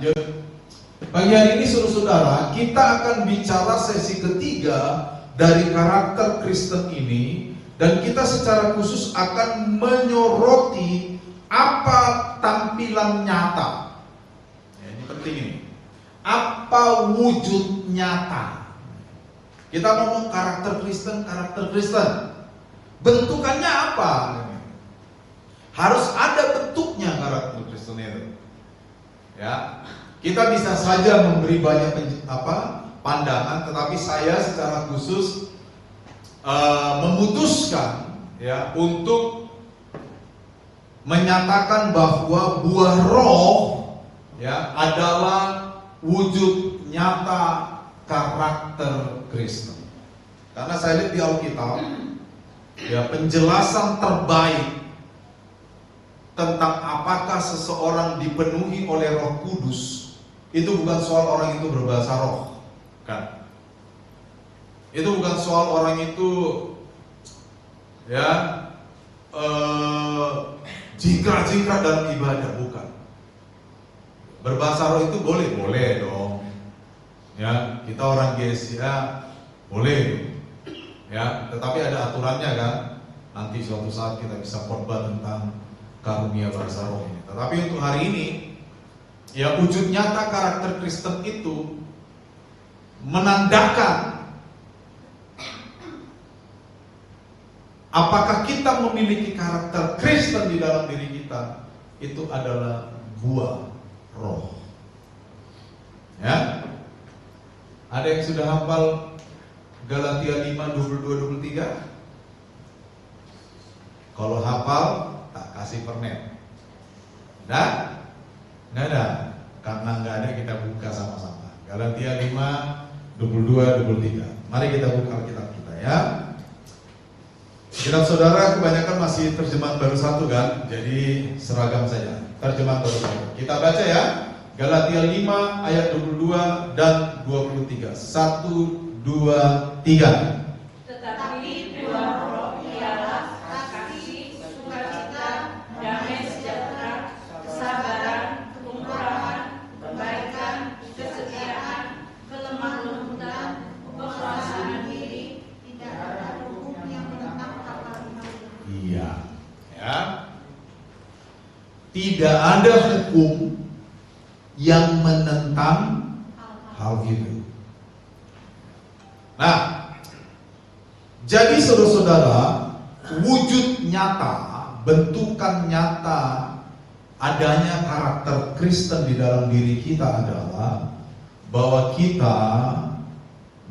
lanjut. Pagi hari ini saudara-saudara, kita akan bicara sesi ketiga dari karakter Kristen ini, dan kita secara khusus akan menyoroti apa tampilan nyata. Ya, ini penting ini. Apa wujud nyata? Kita ngomong karakter Kristen, bentukannya apa? Harus ada bentuknya karakter Kristen itu. Ya, kita bisa saja memberi banyak pandangan, tetapi saya secara khusus memutuskan ya untuk menyatakan bahwa buah roh ya adalah wujud nyata karakter Kristen. Karena saya lihat di Alkitab ya, penjelasan terbaik tentang apakah seseorang dipenuhi oleh Roh Kudus itu bukan soal orang itu berbahasa roh, kan? Itu bukan soal orang itu ya jingkrak-jingkrak dalam ibadah, bukan. Berbahasa roh itu boleh dong. Ya, kita orang GSIA boleh. Ya, tetapi ada aturannya kan. Nanti suatu saat kita bisa khotbah tentang karunia bahasa roh ini. Tetapi untuk hari ini, ya wujud nyata karakter Kristen itu menandakan apakah kita memiliki karakter Kristen di dalam diri kita. Itu adalah buah roh. Ya. Ada yang sudah hafal Galatia 5:22-23? Kalau hafal, tak kasih permen. Nah, nggak ada. Karena nggak ada, kita buka sama-sama. Galatia 5:22-23. Mari kita buka Alkitab kita ya. Kitab saudara kebanyakan masih terjemahan baru satu kan, jadi seragam saja. Terjemahan baru satu. Kita baca ya. Galatia 5 ayat 22 dan 23. 1, 2, 3. Tetapi buah roh ialah kasih, sukacita, damai sejahtera, kesabaran, kemurahan, kebaikan, kesetiaan, kelemah lembutan, penguasaan diri. Tidak ada hukum yang menentang hal itu. Iya, ya. Tidak ada hukum yang menentang hal itu. Nah, jadi saudara-saudara, wujud nyata, bentukan nyata adanya karakter Kristen di dalam diri kita adalah bahwa kita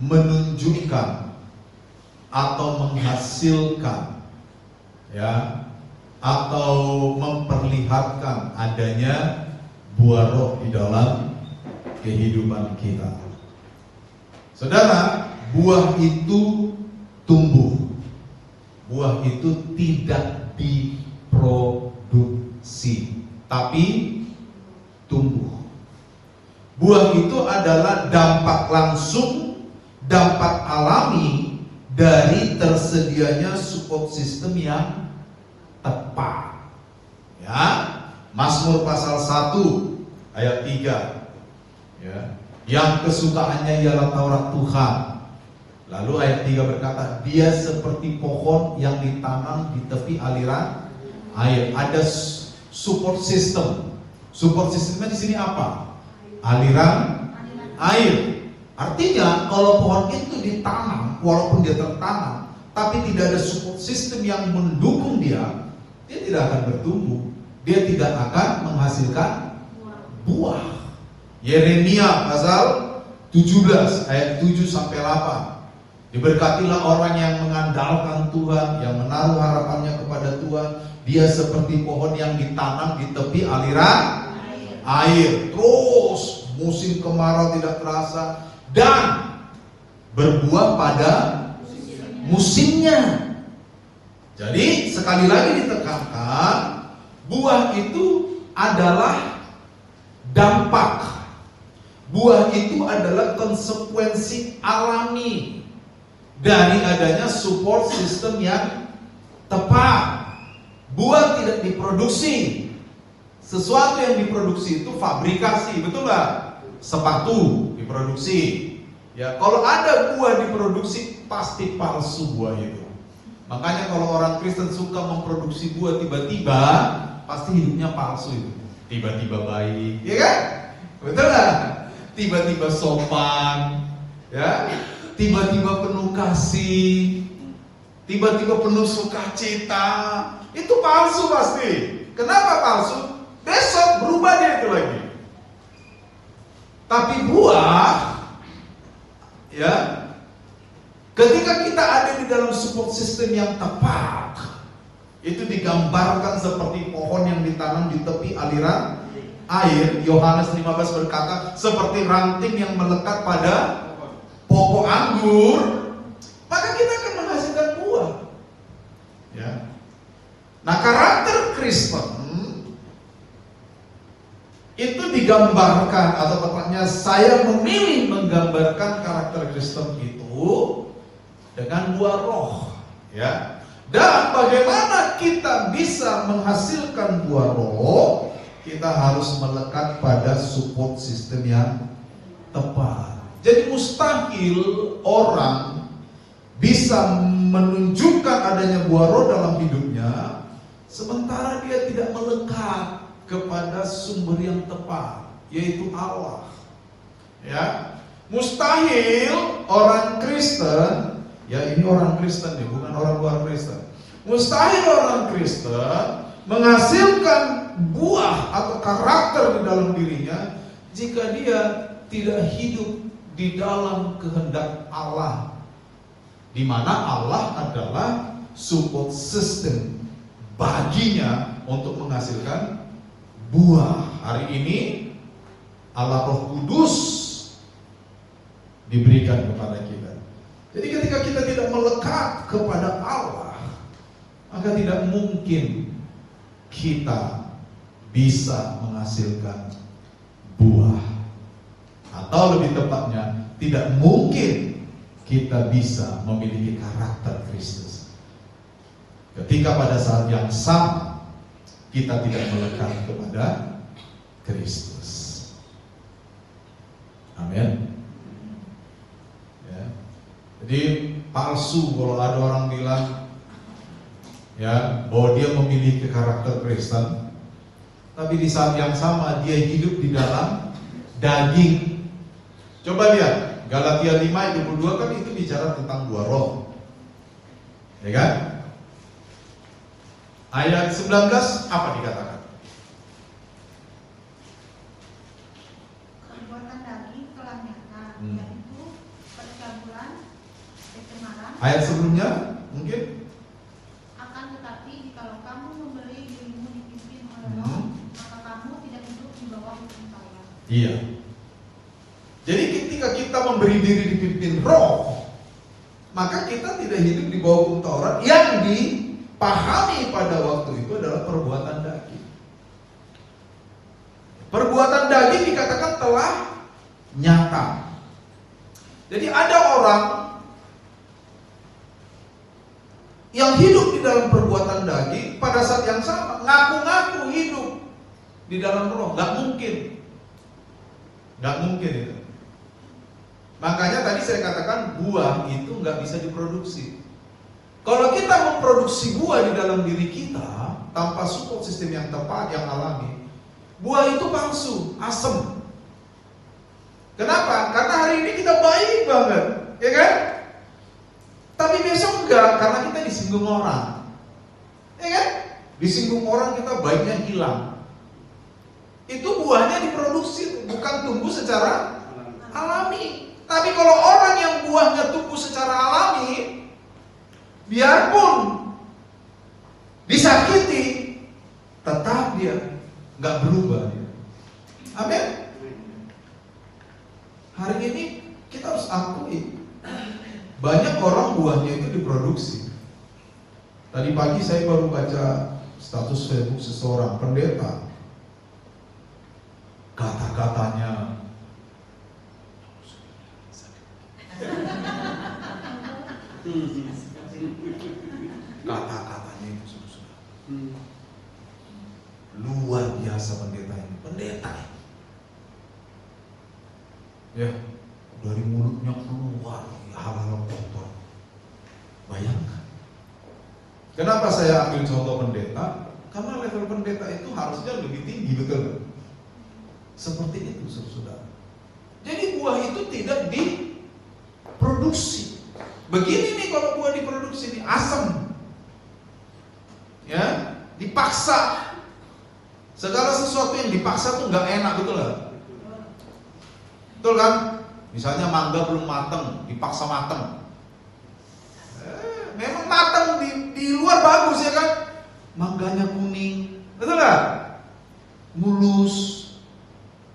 menunjukkan atau menghasilkan ya, atau memperlihatkan adanya buah roh di dalam kehidupan kita. Saudara, buah itu tumbuh. Buah itu tidak diproduksi, tapi tumbuh. Buah itu adalah dampak langsung, dampak alami dari tersedianya support system yang tepat. Ya, Mazmur pasal 1 ayat 3 ya, yang kesukaannya ialah Taurat Tuhan. Lalu ayat 3 berkata, dia seperti pohon yang ditanam di tepi aliran air. Ada support system. Support systemnya di sini apa? Aliran air. Artinya kalau pohon itu ditanam, walaupun dia tertanam, tapi tidak ada support system yang mendukung dia tidak akan bertumbuh. Dia tidak akan menghasilkan buah. Yeremia pasal 17 ayat 7-8. Diberkatilah orang yang mengandalkan Tuhan, yang menaruh harapannya kepada Tuhan. Dia seperti pohon yang ditanam di tepi aliran air. Terus musim kemarau tidak terasa dan berbuah pada musimnya. Jadi sekali lagi ditekankan, buah itu adalah dampak. Buah itu adalah konsekuensi alami dari adanya support system yang tepat. Buah tidak diproduksi, Sesuatu yang diproduksi itu fabrikasi, betul nggak? Sepatu diproduksi. Ya, kalau ada buah diproduksi pasti palsu buah itu. Makanya kalau orang Kristen suka memproduksi buah tiba-tiba, pasti hidupnya palsu itu. Tiba-tiba baik, ya kan? Betul nggak? Tiba-tiba sopan, ya. Tiba-tiba penuh kasih, tiba-tiba penuh sukacita. Itu palsu pasti. Kenapa palsu? Besok berubah dia itu lagi. Tapi buah, ya, ketika kita ada di dalam support system yang tepat, itu digambarkan seperti pohon yang ditanam di tepi aliran air. Yohanes 15 berkata, seperti ranting yang melekat pada pokok anggur, maka kita akan menghasilkan buah. Ya. Nah, karakter Kristen itu digambarkan, atau tepatnya saya memilih menggambarkan karakter Kristen itu dengan buah roh, ya. Dan bagaimana kita bisa menghasilkan buah roh? Kita harus melekat pada support system yang tepat. Jadi mustahil orang bisa menunjukkan adanya buah roh dalam hidupnya sementara dia tidak melekat kepada sumber yang tepat, yaitu Allah. Ya, mustahil orang Kristen, ya ini orang Kristen ya, bukan orang luar Kristen. Mustahil orang Kristen menghasilkan buah atau karakter di dalam dirinya jika dia tidak hidup di dalam kehendak Allah, di mana Allah adalah support system baginya untuk menghasilkan buah. Hari ini Allah Roh Kudus diberikan kepada kita. Jadi ketika kita tidak melekat kepada Allah, maka tidak mungkin kita bisa menghasilkan buah. Atau lebih tepatnya, tidak mungkin kita bisa memiliki karakter Kristus ketika pada saat yang sama kita tidak melekat kepada Kristus. Amin. Ya. Jadi palsu kalau ada orang bilang ya bahwa dia memiliki karakter Kristen, tapi di saat yang sama dia hidup di dalam daging. Coba lihat Galatia 5:22 kan itu bicara tentang buah roh, ya kan? Ayat 19 apa dikatakan? Perbuatan daging telah nyata, yaitu percabulan, kecemaran. Ayat sebelumnya mungkin? Akan tetapi jikalau kamu memberi dirimu dipimpin oleh Roh, maka kamu tidak hidup di bawah hukum Taurat. Iya. Jadi ketika kita memberi diri dipimpin Roh, maka kita tidak hidup di bawah hukum Taurat yang dipahami pada waktu itu adalah perbuatan daging. Perbuatan daging dikatakan telah nyata. Jadi ada orang yang hidup di dalam perbuatan daging pada saat yang sama ngaku-ngaku hidup di dalam Roh. Gak mungkin. Gak mungkin itu. Makanya tadi saya katakan buah itu nggak bisa diproduksi. Kalau kita memproduksi buah di dalam diri kita tanpa support sistem yang tepat, yang alami, buah itu palsu, asem. Kenapa? Karena hari ini kita baik banget, ya kan? Tapi besok enggak, karena kita disinggung orang, ya kan? Disinggung orang kita baiknya hilang. Itu buahnya diproduksi, bukan tumbuh secara alami. Tapi kalau orang yang buahnya tumbuh secara alami, biarpun disakiti, tetap dia nggak berubah. Amin. Hari ini kita harus akui, banyak orang buahnya itu diproduksi. Tadi pagi saya baru baca status Facebook seseorang pendeta, kata-katanya kata-katanya itu luar biasa biasa pendeta ini. Pendeta ya, dari mulutnya keluar hal-hal kotor. Bayangkan. Kenapa saya ambil contoh pendeta? Karena level pendeta itu harusnya lebih tinggi, betul? Seperti itu, saudara. Jadi buah itu tidak diproduksi. Begini nih kalau buah diproduksi, nih asam, ya, dipaksa. Segala sesuatu yang dipaksa tuh nggak enak, betul nggak? Betul kan? Misalnya mangga belum mateng, dipaksa mateng. Memang mateng di luar bagus ya kan? Mangganya kuning, betul nggak? Mulus,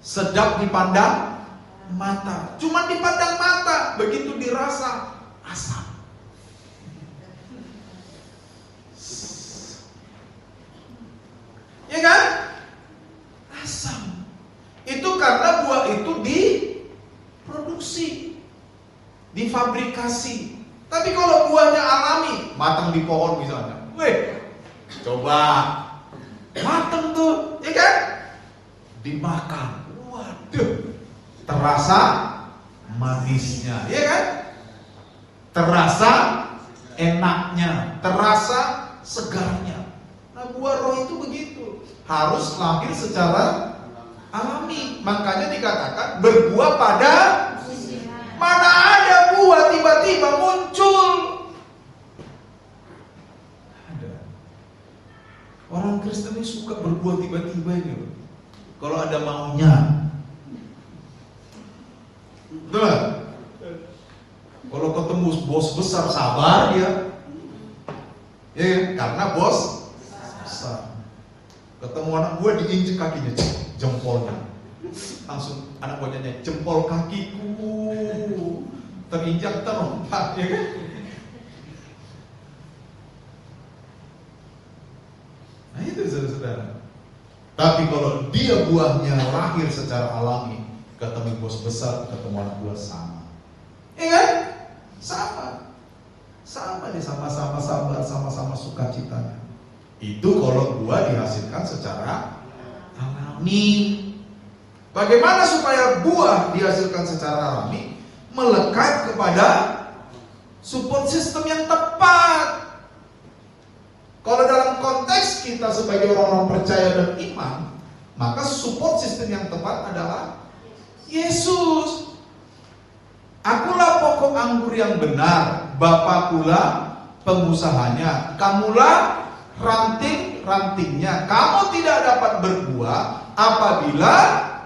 sedap dipandang mata. Cuma dipandang mata, begitu dirasa asam. Ya kan? Asam. Itu karena buah itu diproduksi, difabrikasi. Tapi kalau buahnya alami, matang di pohon misalnya, coba matang tuh, ya kan? Dimakan, waduh, terasa manisnya, ya kan? Terasa enaknya, terasa segarnya. Nah, buah roh itu begitu, harus lahir secara alami. Makanya dikatakan berbuah pada. Mana ada buah tiba-tiba muncul? Ada. Orang Kristen ini suka berbuah tiba-tiba ini loh. Kalau ada maunya. Betul? Kalau ketemu bos besar sabar dia. Ya, karena bos besar. Ketemu anak gue diinjek kakinya, jempolnya. Langsung anak buahnya, jempol kakiku terinjak terlompat, ya kan? Nah itu saudara-saudara. Tapi kalau dia buahnya lahir secara alami, ketemu bos besar, ketemu anak buah sama, ya kan? Sama deh, sama-sama sabar, sama-sama sukacitanya. Itu kalau buah dihasilkan secara alami. Bagaimana supaya buah dihasilkan secara alami? Melekat kepada support system yang tepat. Kalau dalam konteks kita sebagai orang-orang percaya dan iman, maka support system yang tepat adalah Yesus. Akulah pokok anggur yang benar, Bapa pula pengusahanya, kamulah ranting-rantingnya. Kamu tidak dapat berbuah apabila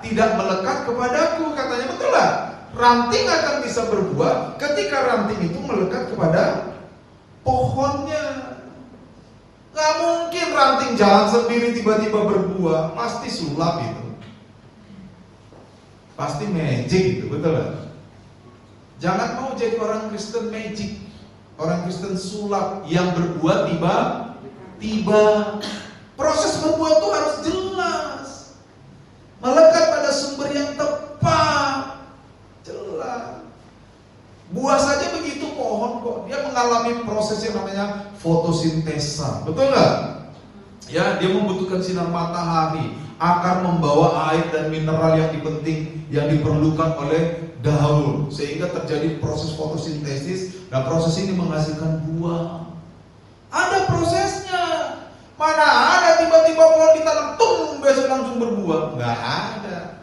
tidak melekat kepadaku, katanya, betul lah. Ranting akan bisa berbuah ketika ranting itu melekat kepada pohonnya. Gak mungkin ranting jalan sendiri tiba-tiba berbuah, pasti sulap itu, pasti magic itu, betul lah. Jangan mau jadi orang Kristen magic, orang Kristen sulap yang berbuah tiba-tiba. Proses berbuah itu harus jelas, melekat pada sumber yang tepat, jelas. Buah saja begitu, pohon kok dia mengalami proses yang namanya fotosintesa, betul nggak? Ya, dia membutuhkan sinar matahari, akar membawa air dan mineral yang diperlukan oleh daun, sehingga terjadi proses fotosintesis, dan proses ini menghasilkan buah. Ada prosesnya. Mana ada tiba-tiba pohon ditanam, tung, besok langsung berbuah? Nggak ada.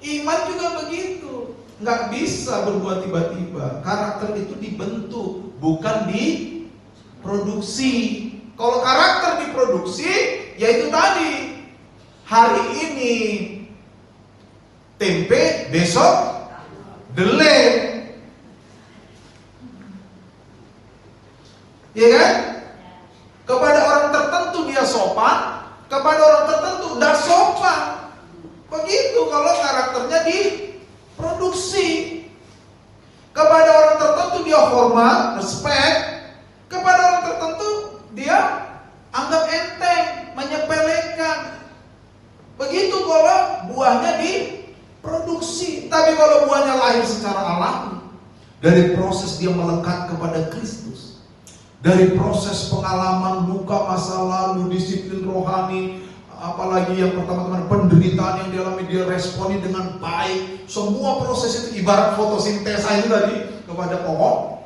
Iman juga begitu, nggak bisa berbuah tiba-tiba. Karakter itu dibentuk, bukan diproduksi. Kalau karakter diproduksi, yaitu tadi, hari ini tempe, besok delay, ya kan? Kepada orang tertentu dia sopan, kepada orang tertentu tidak sopan. Begitu kalau karakternya diproduksi. Kepada orang tertentu dia hormat, respect. Kepada orang tertentu dia anggap enteng, menyepelekan. Begitu kalau buahnya diproduksi. Tapi kalau buahnya lahir secara alami, dari proses dia melekat kepada Kristus, dari proses pengalaman luka masa lalu, disiplin rohani, apalagi yang pertama-tama penderitaan yang dialami, dia responi dengan baik. Semua proses itu ibarat fotosintesa itu tadi kepada pohon,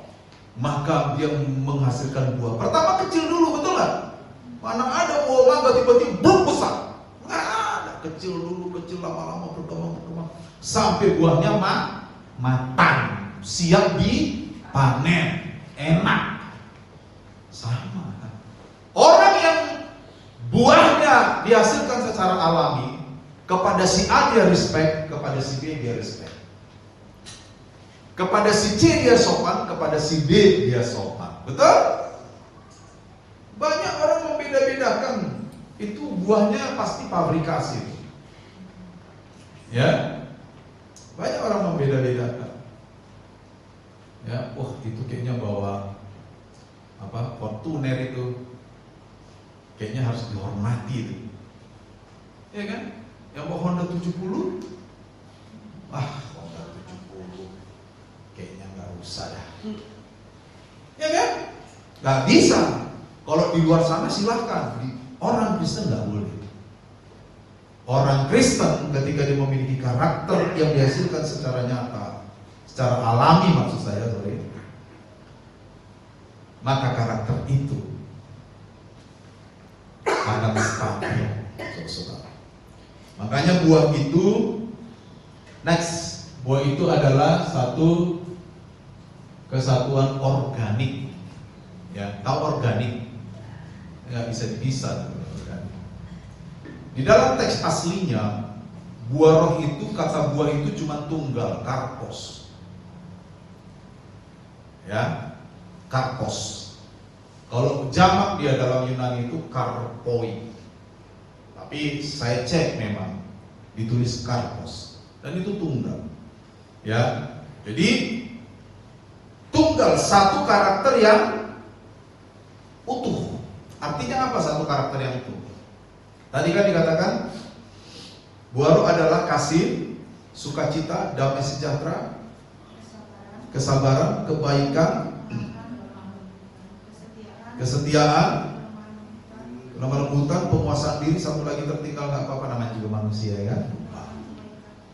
maka dia menghasilkan buah. Pertama kecil dulu, betul nggak? Mana ada buah mangga tiba-tiba belum besar? Nggak ada, kecil dulu, kecil lama-lama berkembang sampai buahnya matang, siap dipanen, enak. Sama. Orang yang buahnya dihasilkan secara alami, kepada si A dia respect, kepada si B dia respect. Kepada si C dia sopan, kepada si D dia sopan. Betul? Banyak orang membeda-bedakan. Itu buahnya pasti pabrikasi. Ya. Banyak orang membeda-bedakan. Ya, itu kayaknya bawa Fortuner itu kayaknya harus dihormati itu. Ya kan? Yang bawa Honda 70, Honda 70 kayaknya nggak usah dah. Ya kan? Nggak bisa. Kalau di luar sana silahkan. Orang Kristen nggak boleh. Orang Kristen ketika dia memiliki karakter yang dihasilkan secara nyata, secara alami maksud saya, maka karakter itu akan stabil, saudara. Makanya buah itu, buah itu adalah satu kesatuan organik. Ya, tahu organik? Nggak bisa dipisah. Di dalam teks aslinya, buah roh itu, kata buah itu cuma tunggal, karpos. Ya, karpos. Kalau jamak dia dalam Yunani itu karpoi. Tapi saya cek memang ditulis karpos dan itu tunggal. Ya. Jadi tunggal, satu karakter yang utuh. Artinya apa satu karakter yang utuh? Tadi kan dikatakan buah roh adalah kasih, sukacita, damai sejahtera, kesabaran, kebaikan, kesetiaan, lemah lembutan, penguasaan diri. Satu lagi tertinggal, nggak apa-apa, namanya juga manusia ya.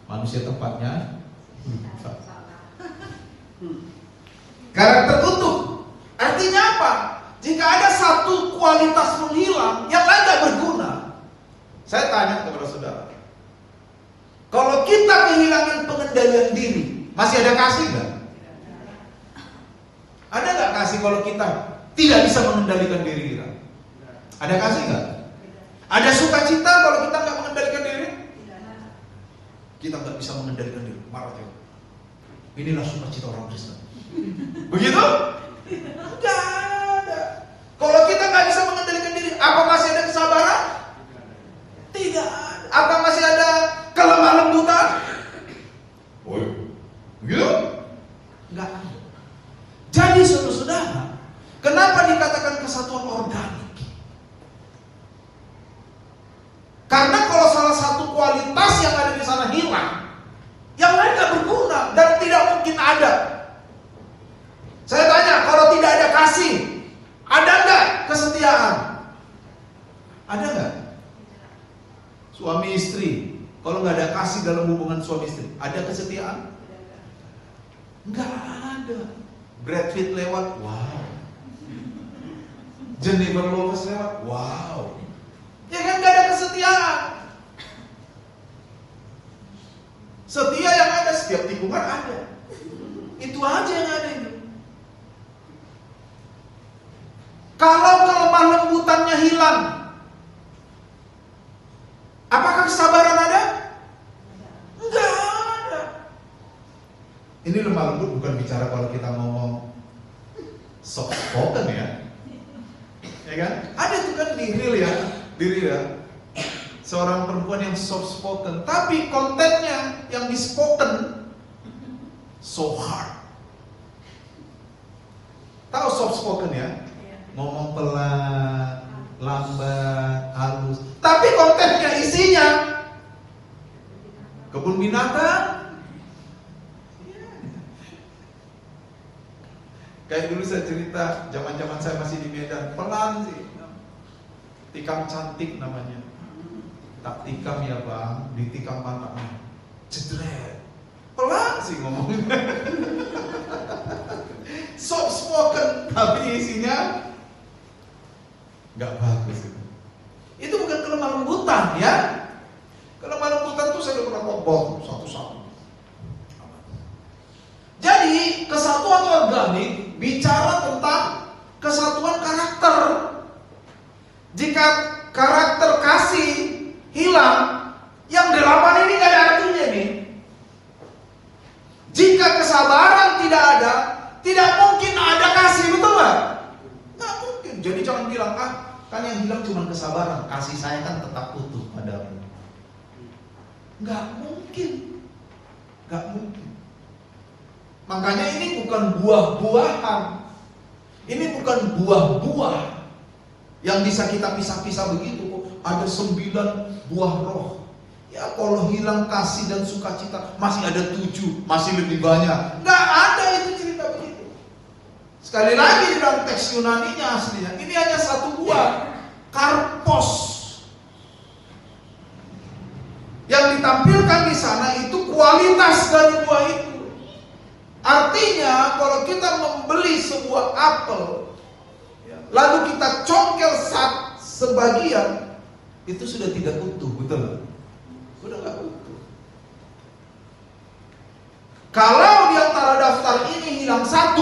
Manusia tempatnya. Karakter utuh. Artinya apa? Jika ada satu kualitas menghilang, yang lain nggak berguna. Saya tanya kepada saudara, kalau kita kehilangan pengendalian diri, masih ada kasih nggak? Ada nggak kasih kalau kita tidak bisa mengendalikan diri kita? Ada kasih nggak? Ada sukacita kalau kita nggak mengendalikan diri? Kita nggak bisa mengendalikan diri, marah juga. Inilah sukacita orang Kristen. Begitu? Nggak ada. Kalau kita nggak bisa mengendalikan diri, apa masih ada kesabaran? Tidak ada. Apa masih ada kelemah lembutan? Begitu? Nggak ada. Jadi saudara-saudara, kenapa dikatakan kesatuan organik? Karena kalau salah satu kualitas yang ada di sana hilang, yang lain nggak berguna dan tidak mungkin ada. Saya tanya, kalau tidak ada kasih, ada nggak kesetiaan? Ada nggak? Suami istri, kalau nggak ada kasih dalam hubungan suami istri, ada kesetiaan? Nggak ada. Brad Pitt lewat, wow. Jennifer Lopez lewat, wow. Ya kan nggak ada kesetiaan. Setia yang ada setiap tikungan ada. Itu aja yang ada ini. Kalau kelemah lembutannya hilang, apakah kesabaran ada? Enggak ada. Ini lemah lembut bukan bicara kalau kita ngomong soft spoken ya. Ya kan? Ada tuh kan di real ya. Seorang perempuan yang soft spoken, tapi kontennya yang di spoken so hard. Tahu soft spoken ya? Ngomong pelan, lambat, halus. Tapi kontennya, isinya kebun binatang. Kayak dulu saya cerita, zaman-zaman saya masih di Medan, pelan sih. Tikam cantik namanya. Tak tikam ya bang, ditikam matanya. Cedret. Pelan sih ngomongnya. Soft spoken, tapi isinya nggak bagus itu. Itu bukan kelemah lembutan ya. Kelemah lembutan itu saya udah pernah ngomong satu-satu. Jadi kesatuan organik bicara tentang kesatuan karakter. Jika karakter kasih hilang, yang 8 ini gak ada artinya nih. Jika kesabaran tidak ada, tidak mungkin ada kasih, betul gak? Gak mungkin. Jadi jangan bilang, kan yang hilang cuma kesabaran, kasih saya kan tetap utuh padamu. Gak mungkin. Gak mungkin. Makanya ini bukan buah-buahan. Ini bukan buah-buah yang bisa kita pisah-pisah begitu. Ada 9 buah roh. Ya kalau hilang kasih dan sukacita, masih ada 7, masih lebih banyak. Nggak ada itu cerita begitu. Sekali lagi di dalam teks Yunaninya aslinya, ini hanya 1 buah, karpos. Yang ditampilkan di sana itu kualitas dari buah itu. Artinya kalau kita membeli sebuah apel, lalu kita congkel sebagian, itu sudah tidak utuh, betul? Udah gak utuh. Kalau di antara daftar ini hilang 1,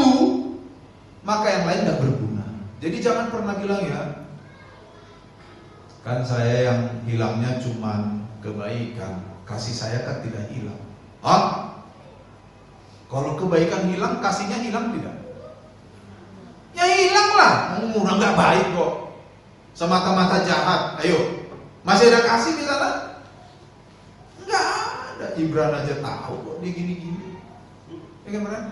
maka yang lain gak berguna. Jadi jangan pernah bilang ya, kan saya yang hilangnya cuma kebaikan, kasih saya kan tidak hilang. Kalau kebaikan hilang, kasihnya hilang tidak? Ya hilang lah, udah gak baik kok. Semata-mata jahat, ayo. Masih ada kasih di sana? Enggak ada. Ibran aja tahu kok dia gini-gini. Ya kan Ibran?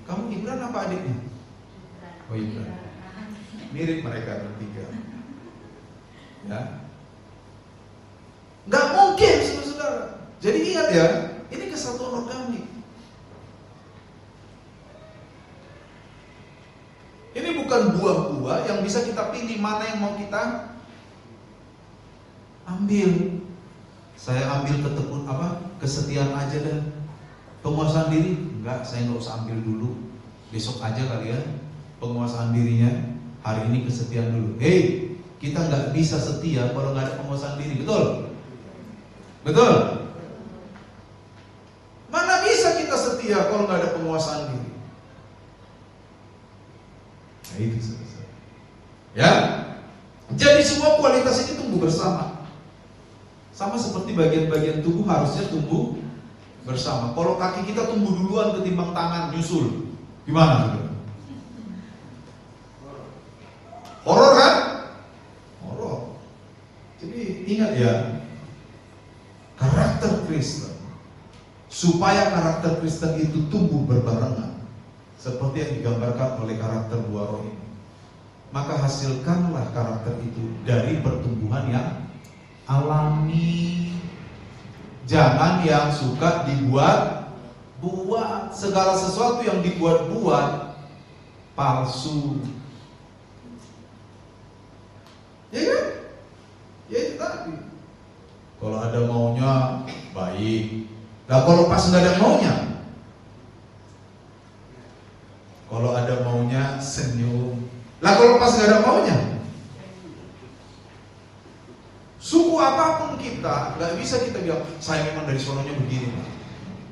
Kamu Ibran apa adiknya? Oh Ibran. Mirip mereka bertiga. Ya. Enggak mungkin saudara-saudara. Jadi ingat ya, ini kesatuan organik. Ini bukan buah-buah yang bisa kita pilih mana yang mau kita ambil. Saya ambil kesetiaan aja dah. Penguasaan diri, enggak, saya nggak usah ambil dulu. Besok aja kali ya. Penguasaan dirinya, hari ini kesetiaan dulu. Kita nggak bisa setia kalau nggak ada penguasaan diri, betul? Betul? Mana bisa kita setia kalau nggak ada penguasaan diri? Nah, itu selesai. Ya, jadi semua kualitas ini tumbuh bersama. Sama seperti bagian-bagian tubuh harusnya tumbuh bersama. Kalau kaki kita tumbuh duluan ketimbang tangan nyusul, gimana saudara? Horor kan? Horor. Jadi ingat ya, karakter Kristen, supaya karakter Kristen itu tumbuh berbarengan seperti yang digambarkan oleh karakter buah roh ini, maka hasilkanlah karakter itu dari pertumbuhan yang alami. Jangan yang suka dibuat-buat. Segala sesuatu yang dibuat-buat palsu. Ya kan? Ya itu tadi. Kalau ada maunya baik. Nah kalau pas nggak ada maunya, kalau ada maunya senyum. Lah kalau pas nggak ada maunya, suku apapun kita, nggak bisa kita bilang saya memang dari sononya begini.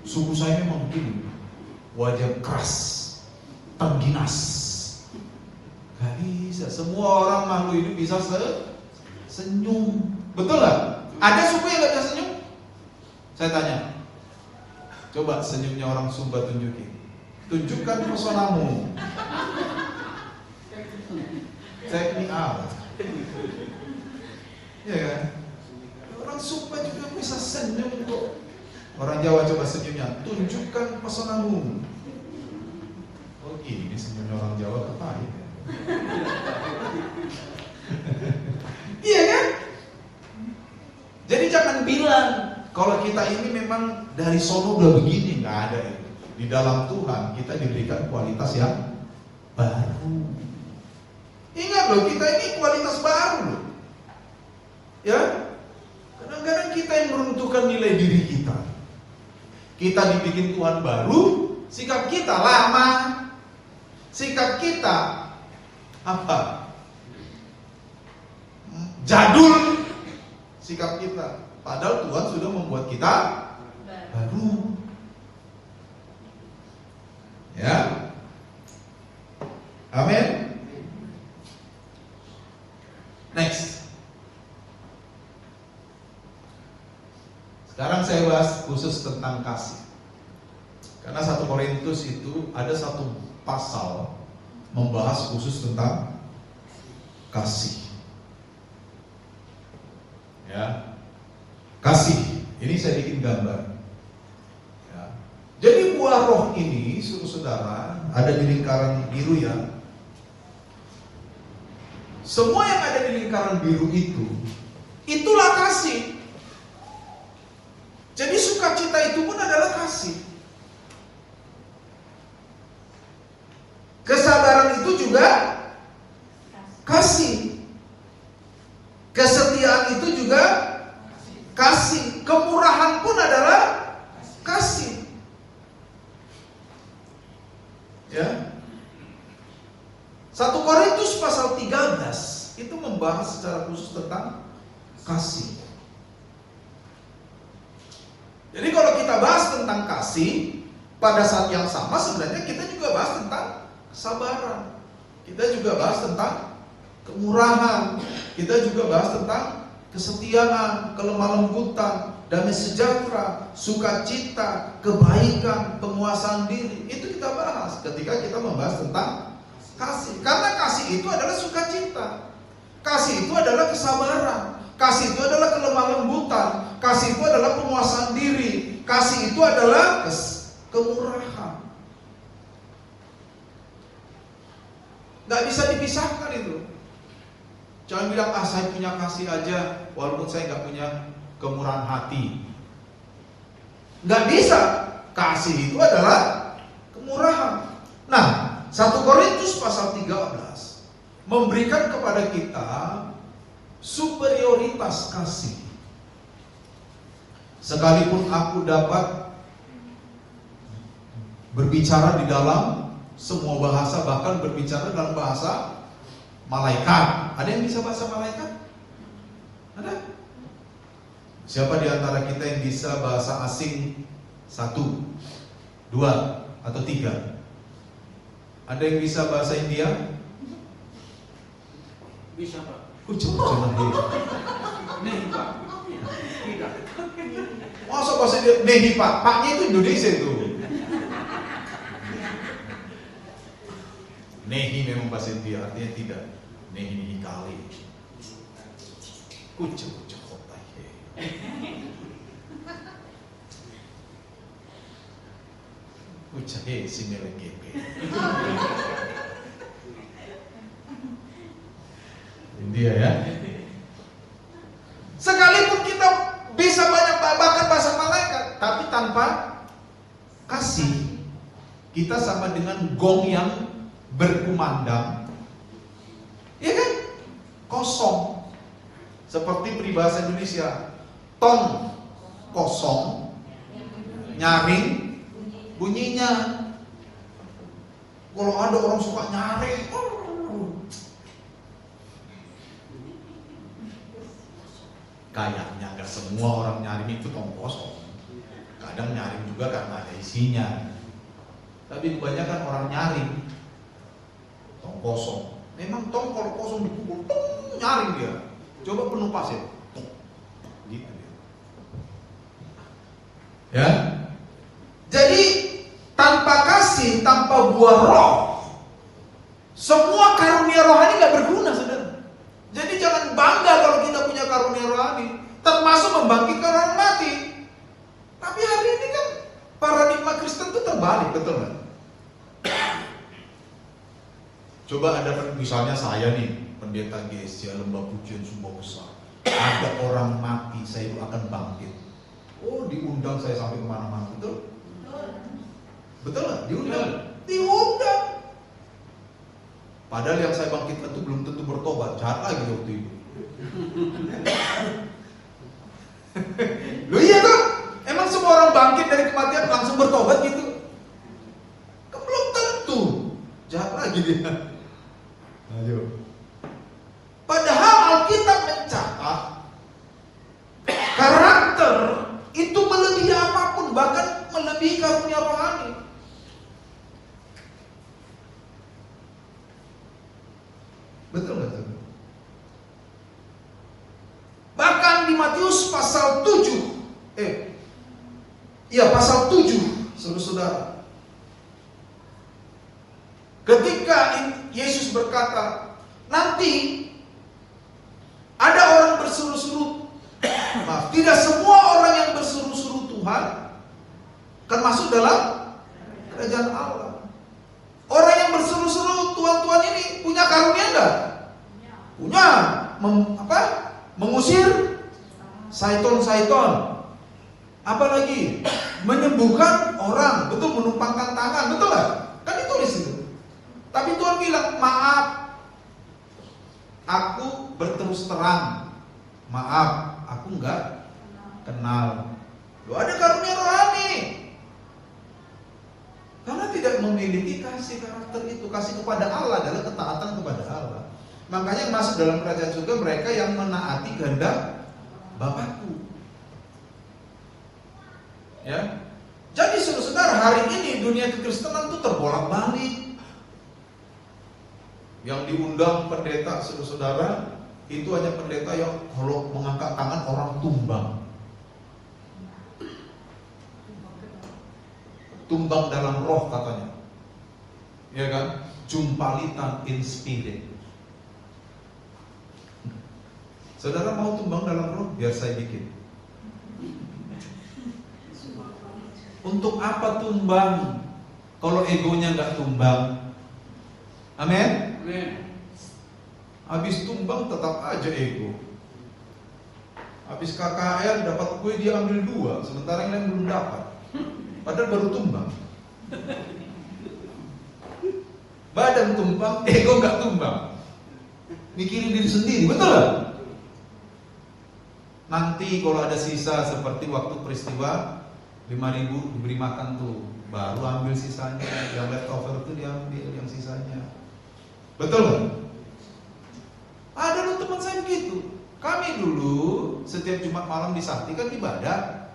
Suku saya memang begini, wajah keras, tengginas. Gak bisa. Semua orang makhluk hidup bisa senyum, betul nggak? Ada suku yang nggak bisa senyum? Saya tanya, coba senyumnya orang Sumba tunjukin. Tunjukkan pesonamu. Check me out. Ya kan? Orang Sumba juga bisa senyum kok. Orang Jawa coba senyumnya, tunjukkan pesonamu. Oh ini senyumnya orang Jawa kepahit ya. Iya kan? Jadi jangan bilang kalau kita ini memang dari sono udah begini, nggak ada itu. Di dalam Tuhan kita diberikan kualitas yang baru. Ingat loh, kita ini kualitas baru loh. Ya, Kadang-kadang kita yang meruntuhkan nilai diri kita. Kita dibikin Tuhan baru, sikap kita lama. Sikap kita apa? Jadul sikap kita. Padahal Tuhan sudah membuat kita baru. Ya. Amin. Next. Sekarang saya bahas khusus tentang kasih. Karena 1 Korintus itu ada satu pasal membahas khusus tentang kasih. Ya. Kasih. Ini saya bikin gambar. Ya. Jadi buah roh ini, saudara, ada di lingkaran biru ya. Semua yang ada di lingkaran biru itu, itulah kasih. Jadi sukacita itu pun adalah kasih. Kesabaran itu juga kasih. Kesetiaan itu juga kasih. Kemurahan pun adalah kasih. Ya. 1 Korintus pasal 13 itu membahas secara khusus tentang kasih. Jadi kalau kita bahas tentang kasih, pada saat yang sama sebenarnya kita juga bahas tentang kesabaran. Kita juga bahas tentang kemurahan. Kita juga bahas tentang kesetiaan, kelemah lembutan, damai sejahtera, sukacita, kebaikan, penguasaan diri. Itu kita bahas ketika kita membahas tentang kasih. Karena kasih itu adalah sukacita. Kasih itu adalah kesabaran. Kasih itu adalah kelemah lembutan. Kasih itu adalah penguasaan diri. Kasih itu adalah kemurahan. Gak bisa dipisahkan itu. Jangan bilang, saya punya kasih aja walaupun saya gak punya kemurahan hati. Gak bisa. Kasih itu adalah kemurahan. Nah, 1 Korintus pasal 13 memberikan kepada kita superioritas kasih. Sekalipun aku dapat berbicara di dalam semua bahasa, bahkan berbicara dalam bahasa malaikat. Ada yang bisa bahasa malaikat? Ada? Siapa di antara kita yang bisa bahasa asing 1, 2, atau 3? Ada yang bisa bahasa India? Bisa, Pak. Nih, Pak. Tidak. Masa bahasa India? Nih, Pak. Paknya itu Indonesia itu. Nehi memang bahasa India, artinya tidak. Nehi kali. Kucuk kota. Kucuk si melekepe. India ya. Sekalipun kita bisa banyak bahkan bahasa malaikat, tapi tanpa kasih, kita sama dengan gong yang berkumandang, ya kan? Kosong. Seperti peribahasa Indonesia, tong kosong, nyaring bunyinya. Kalau ada orang suka nyaring, kayaknya nggak semua orang nyaring itu tong kosong. Kadang nyaring juga karena ada isinya. Tapi kebanyakan orang nyaring tong kosong. Memang tong kalau kosong dipukul, nyaring dia. Coba penuh pasir, gitu dia. Ya. Jadi tanpa kasih, tanpa buah roh, semua karunia rohani nggak berguna, saudara. Jadi jangan bangga kalau kita punya karunia rohani, termasuk membangkitkan orang mati. Tapi hari ini kan paradigma Kristen itu terbalik, betul nggak? Coba ada misalnya saya nih, pendeta GSC Lembah Pujian Sumba Besar. Ada orang mati, saya itu akan bangkit. Oh, diundang saya sampai kemana-mana, betul? Betul nggak? Diundang? Diundang. Padahal yang saya bangkitkan itu belum tentu bertobat, jahat lagi waktu itu. dia langsung bertobat gitu? Kan belum tentu. Jahat lagi dia. Ayo. Padahal Alkitab mencatat karakter itu melebihi apapun, bahkan melebihi karunia rohani. Betul nggak? Bahkan di Matius pasal 7, pasal 7, saudara-saudara. Ketika Yesus berkata, nanti ada orang berseru-seru. Maaf, tidak semua orang yang berseru-seru Tuhan akan masuk dalam kerajaan Allah. Orang yang berseru-seru Tuhan ini punya karunia enggak? Punya. Mengusir syaiton. Apalagi menyembuhkan orang, betul, menumpangkan tangan, betul nggak? Kan ditulis itu. Tapi Tuhan bilang, maaf, aku berterus terang, maaf, aku nggak kenal. Loh, ada karunia rohani. Karena tidak memiliki kasih karakter itu. Kasih kepada Allah adalah ketaatan kepada Allah. Makanya masuk dalam kerajaan surga mereka yang menaati kehendak Bapakku. Ya. Jadi saudara, hari ini dunia kekristenan itu terbolak-balik. Yang diundang pendeta saudara itu hanya pendeta yang kalau mengangkat tangan orang tumbang. Tumbang dalam roh katanya. Ya kan? Jumpalitan in spirit. Saudara mau tumbang dalam roh? Biar saya bikin. Untuk apa tumbang kalau egonya nggak tumbang? Amin. Habis tumbang tetap aja ego. Habis KKR dapat kue dia ambil 2, sementara yang lain belum dapat. Padahal baru tumbang. Badan tumbang, ego nggak tumbang. Mikirin diri sendiri, betul gak? Nanti kalau ada sisa seperti waktu peristiwa 5.000 diberi makan tuh, baru ambil sisanya. Yang leftover itu diambil yang sisanya. Betul gak? Ada loh teman saya begitu. Kami dulu setiap Jumat malam di Sakti kan ibadah,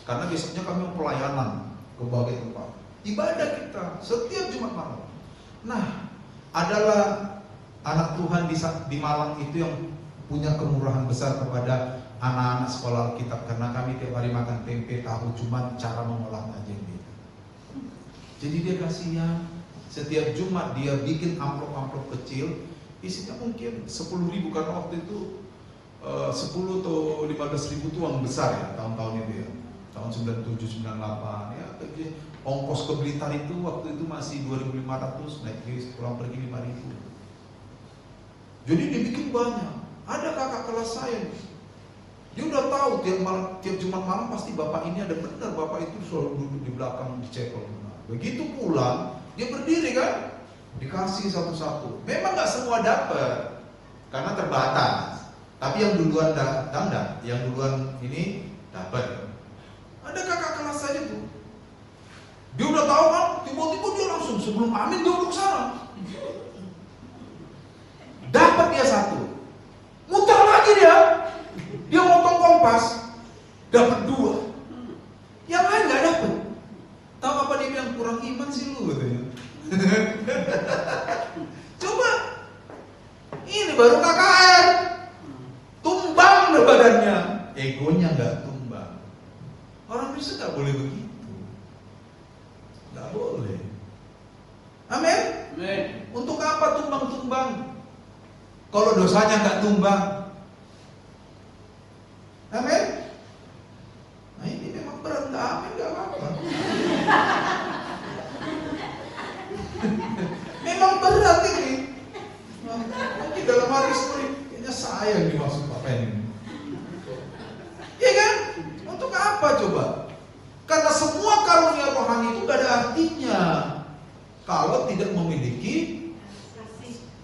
karena besoknya kami mau pelayanan ke berbagai tempat. Ibadah kita setiap Jumat malam. Nah, adalah anak Tuhan di Malang itu yang punya kemurahan besar kepada anak-anak sekolah Alkitab, karena kami tiap hari makan tempe, tahu, cuma cara mengolahnya aja yang beda. Jadi dia kasihan. Setiap Jumat dia bikin amplop-amplop kecil, isinya mungkin 10.000, karena waktu itu 10 atau 15.000 itu uang besar ya tahun-tahun itu ya. Tahun 97, 98 ya. Ongkos ke Blitar itu waktu itu masih 2.500, naik pulang pergi 5.000. Jadi dibikin banyak. Ada kakak kelas saya, dia udah tahu tiap Jumat malam pasti bapak ini ada, benar bapak itu selalu duduk di belakang dicekol. Begitu pulang dia berdiri kan, dikasih satu-satu. Memang nggak semua dapat karena terbatas. Tapi yang duluan dandan, yang duluan ini dapat. Ada kakak kelas saya tuh, dia udah tahu kan, tiba-tiba dia langsung sebelum amin dia duduk sana. Dapat dia satu, muter lagi dia motong kompas, dapat 2. Yang lain nggak dapat. Tahu apa dia bilang? Kurang iman sih lu katanya. Coba, ini baru KKR, tumbang deh badannya, egonya nggak tumbang. Orang Kristen nggak boleh begitu, nggak boleh. Amin. Untuk apa tumbang-tumbang kalau dosanya nggak tumbang? Amin. Nah ini memang berat, nggak amin nggak apa-apa. Memang berat ini. Mungkin dalam hati sendiri, kayaknya saya yang dimaksud apa ini? Iya kan? Untuk apa coba? Karena semua karunia rohani itu gak ada artinya kalau tidak memiliki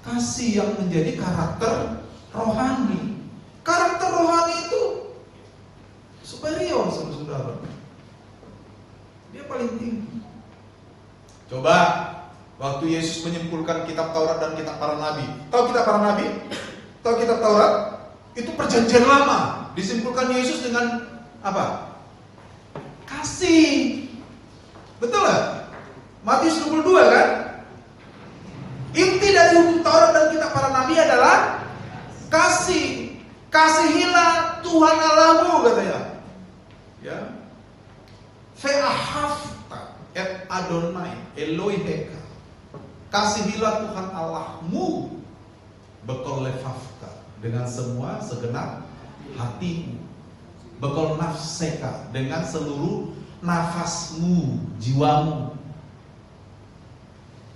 kasih yang menjadi karakter rohani. Karakter rohani itu superior, saudara. Dia paling paling tinggi. Coba waktu Yesus menyimpulkan kitab Taurat dan kitab para nabi. Tahu kitab para nabi? Tahu kitab Taurat? Itu perjanjian lama. Disimpulkan Yesus dengan apa? Kasih. Betul lah. Matius 22 kan? Inti dari hukum Taurat dan kitab para nabi adalah kasih. Kasihilah Tuhan Allahmu, katanya. Ya. Ve'ahavta et Adonai Eloheka. Kasihilah Tuhan Allahmu bekol lefafka, dengan semua segenap hatimu, bekol nafseka, dengan seluruh nafasmu, jiwamu,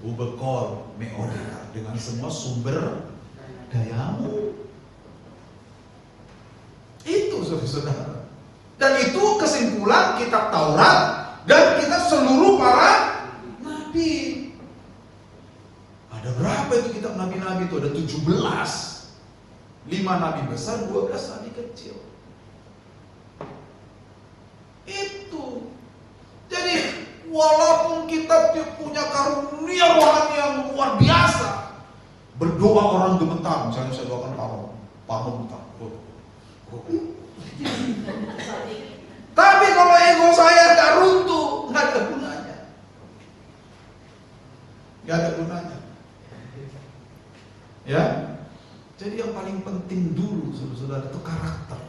ubekol meoreka, dengan semua sumber dayamu. Itu saudara-saudara. Dan itu kesimpulan kitab Taurat dan kitab seluruh para nabi. Ada berapa itu kitab nabi-nabi itu? Ada 17. 5 nabi besar, 12 nabi kecil. Itu. Jadi walaupun kita punya karunia rohani yang luar biasa, berdoa orang gemetar. Misalnya saya doakan Pak gemetar. Tapi kalau ego saya nggak runtuh, nggak ada gunanya. Nggak ada gunanya. Ya. Jadi yang paling penting dulu, saudara-saudara, itu karakter.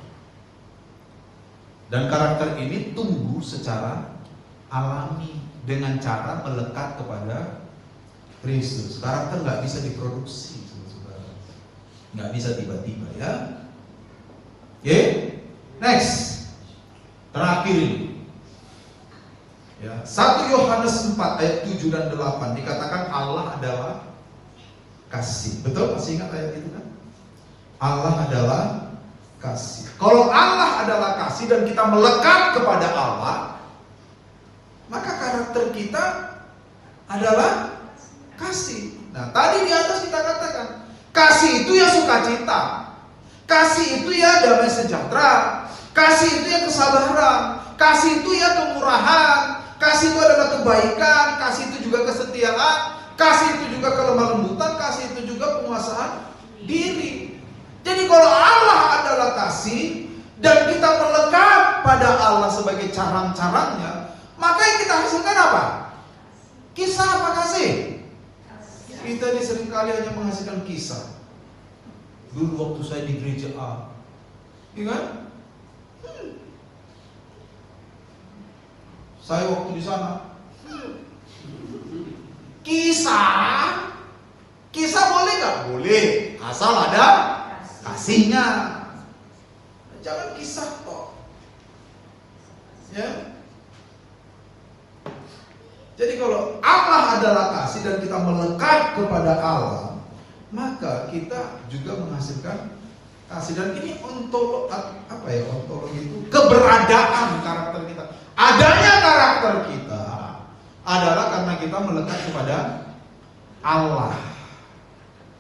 Dan karakter ini tumbuh secara alami dengan cara melekat kepada Kristus. Karakter nggak bisa diproduksi, saudara-saudara. Nggak bisa tiba-tiba, ya. Oke, next. Terakhir ini. Ya, 1 Yohanes 4 ayat 7 dan 8 dikatakan Allah adalah kasih. Betul? Masih ingat ayat itu kan? Allah adalah kasih. Kalau Allah adalah kasih dan kita melekat kepada Allah, maka karakter kita adalah kasih. Nah, tadi di atas kita katakan, kasih itu ya sukacita. Kasih itu ya damai sejahtera. Kasih itu ya kesabaran. Kasih itu ya kemurahan. Kasih itu adalah kebaikan. Kasih itu juga kesetiaan. Kasih itu juga kelemah lembutan. Kasih itu juga penguasaan diri. Jadi kalau Allah adalah kasih dan kita melekat pada Allah sebagai carang-carangnya, maka yang kita hasilkan apa? Kisah apa kasih? Kita ini seringkali hanya menghasilkan kisah. Dulu waktu saya di gereja A, iya kan? Saya waktu di sana, kisah boleh nggak? Boleh, asal ada kasihnya. Jangan kisah kok, ya. Jadi kalau Allah adalah kasih dan kita melekat kepada Allah, maka kita juga menghasilkan kasih. Dan ini ontologi itu keberadaan karakter kita. Adanya karakter kita adalah karena kita melekat kepada Allah.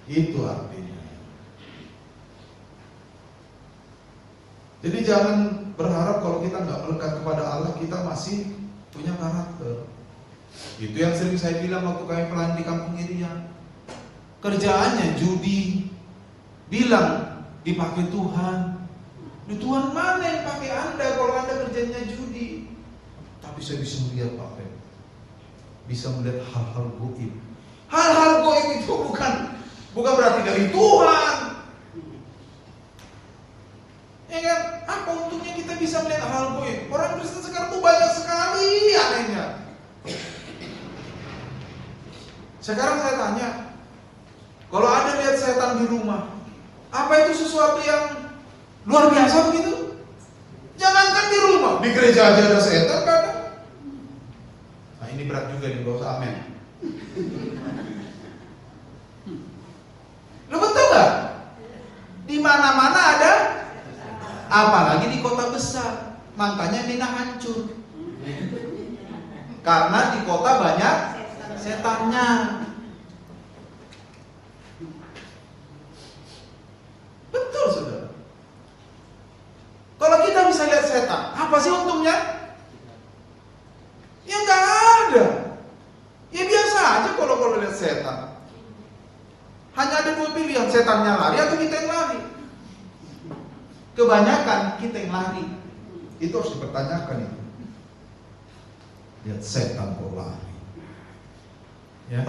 Itu artinya. Jadi jangan berharap kalau kita nggak melekat kepada Allah kita masih punya karakter. Itu yang sering saya bilang waktu kami pelayan di kampung Irian. Kerjaannya judi, bilang dipakai Tuhan. Tuhan mana yang pakai Anda kalau Anda kerjanya judi? Tapi saya bisa melihat Pak Pem, bisa melihat hal-hal goib. Hal-hal goib itu bukan berarti dari Tuhan. Ya kan? Apa untungnya kita bisa melihat hal goib? Orang Kristen sekarang tuh banyak sekali anehnya. Sekarang saya tanya, kalau ada lihat setan di rumah, apa itu sesuatu yang luar biasa begitu? Jangankan di rumah, di gereja aja ada setan kan? Nah ini berat juga nih, gak usah amen. Lo betul gak? Di mana-mana ada, apalagi di kota besar, makanya Mina hancur. Karena di kota banyak setannya. Betul saudara. Kalau kita bisa lihat setan, apa sih untungnya? Ya nggak setannya lari atau kita yang lari? Kebanyakan kita yang lari. Itu harus dipertanyakan itu. Lihat setan kok lari. Ya.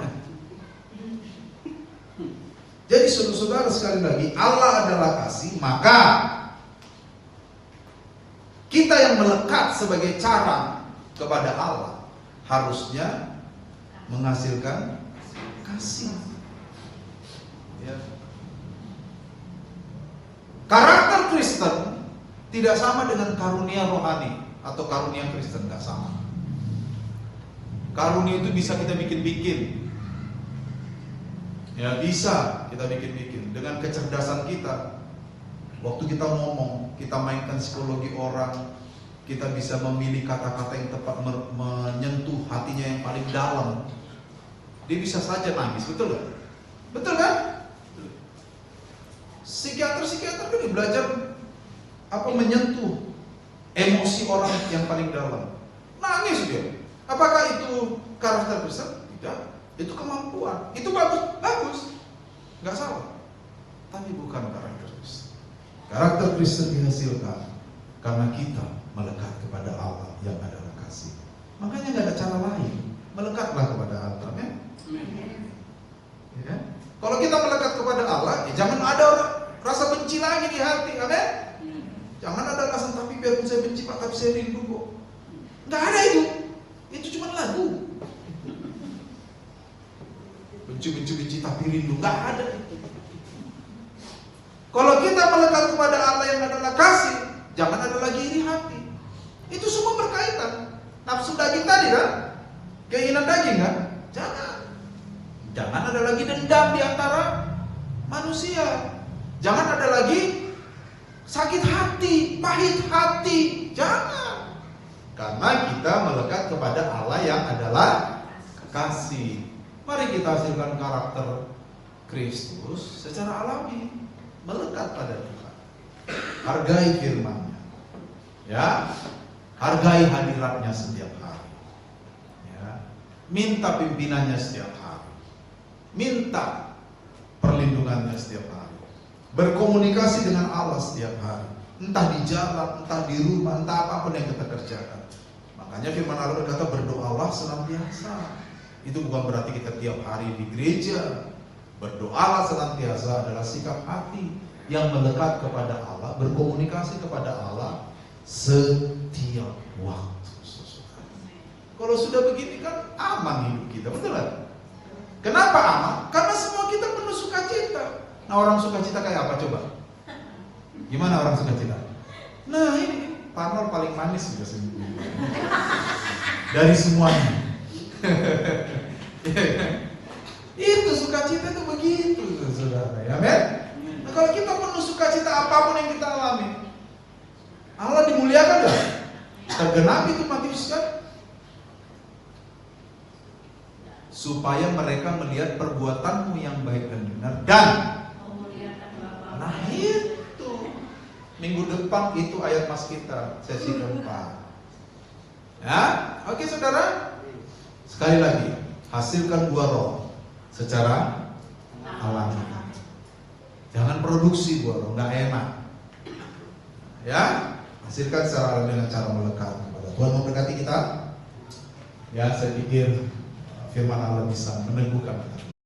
Jadi saudara-saudara sekali lagi, Allah adalah kasih, maka kita yang melekat sebagai cara kepada Allah harusnya menghasilkan kasih. Ya. Karakter Kristen tidak sama dengan karunia rohani atau karunia Kristen, tidak sama. Karunia itu bisa kita bikin-bikin. Ya bisa kita bikin-bikin dengan kecerdasan kita. Waktu kita ngomong, kita mainkan psikologi orang, kita bisa memilih kata-kata yang tepat menyentuh hatinya yang paling dalam. Dia bisa saja nangis, betul gak? Betul kan? Psikiater kan belajar menyentuh emosi orang yang paling dalam. Nangis dia. Apakah itu karakter besar? Tidak. Itu kemampuan. Itu bagus, nggak salah. Tapi bukan karakter Kristen. Karakter Kristen dihasilkan karena kita melekat kepada Allah yang adalah kasih. Makanya nggak ada cara lain. Melekatlah kepada Allah. Amin. Ya. Kalau kita melekat kepada Allah, jangan ada rasa benci lagi di hati. Amin. Jangan ada alasan, tapi biarpun saya benci Pak, tapi saya rindu kok. Nggak ada itu. Itu cuma lagu. Benci tapi rindu, nggak ada itu. Kalau kita melekat kepada Allah yang adalah kasih, jangan ada lagi iri hati. Itu semua berkaitan. Nafsu daging tadi kan, keinginan daging kan, jangan ada lagi dendam di antara manusia. Jangan ada lagi sakit hati, pahit hati, jangan. Karena kita melekat kepada Allah yang adalah kasih. Mari kita hasilkan karakter Kristus secara alami, melekat pada Tuhan. Hargai firman-Nya. Ya. Hargai hadiratnya setiap hari. Ya. Minta pimpinannya setiap hari. Minta perlindungannya setiap hari. Berkomunikasi dengan Allah setiap hari. Entah di jalan, entah di rumah, entah apapun yang kita kerjakan. Makanya firman Allah berkata, berdoalah senantiasa. Itu bukan berarti kita tiap hari di gereja. Berdoalah senantiasa adalah sikap hati yang melekat kepada Allah, berkomunikasi kepada Allah setiap waktu. Kalau sudah begini kan aman hidup kita, betul kan? Kenapa aman? Karena semua kita penuh sukacita. Nah, orang sukacita kayak apa coba? Gimana orang sukacita? Nah, ini Panol paling manis biasanya dari semuanya. Itu sukacita itu begitu, saudara. Ya, men? Nah, kalau kita penuh sukacita apapun yang kita alami, Allah dimuliakan gak? Tergenapi itu Matius kan? Supaya mereka melihat perbuatanmu yang baik dan benar dan memuliakan Bapa. nah itu minggu depan itu ayat mas kita sesi keempat. Ya, oke saudara. Sekali lagi, hasilkan buah roh secara alami. Jangan produksi buah roh, nggak enak. Ya, hasilkan secara alami dengan cara melekat kepada Tuhan. Memberkati kita. Ya, saya pikir firman Allah bisa meneguhkan kita.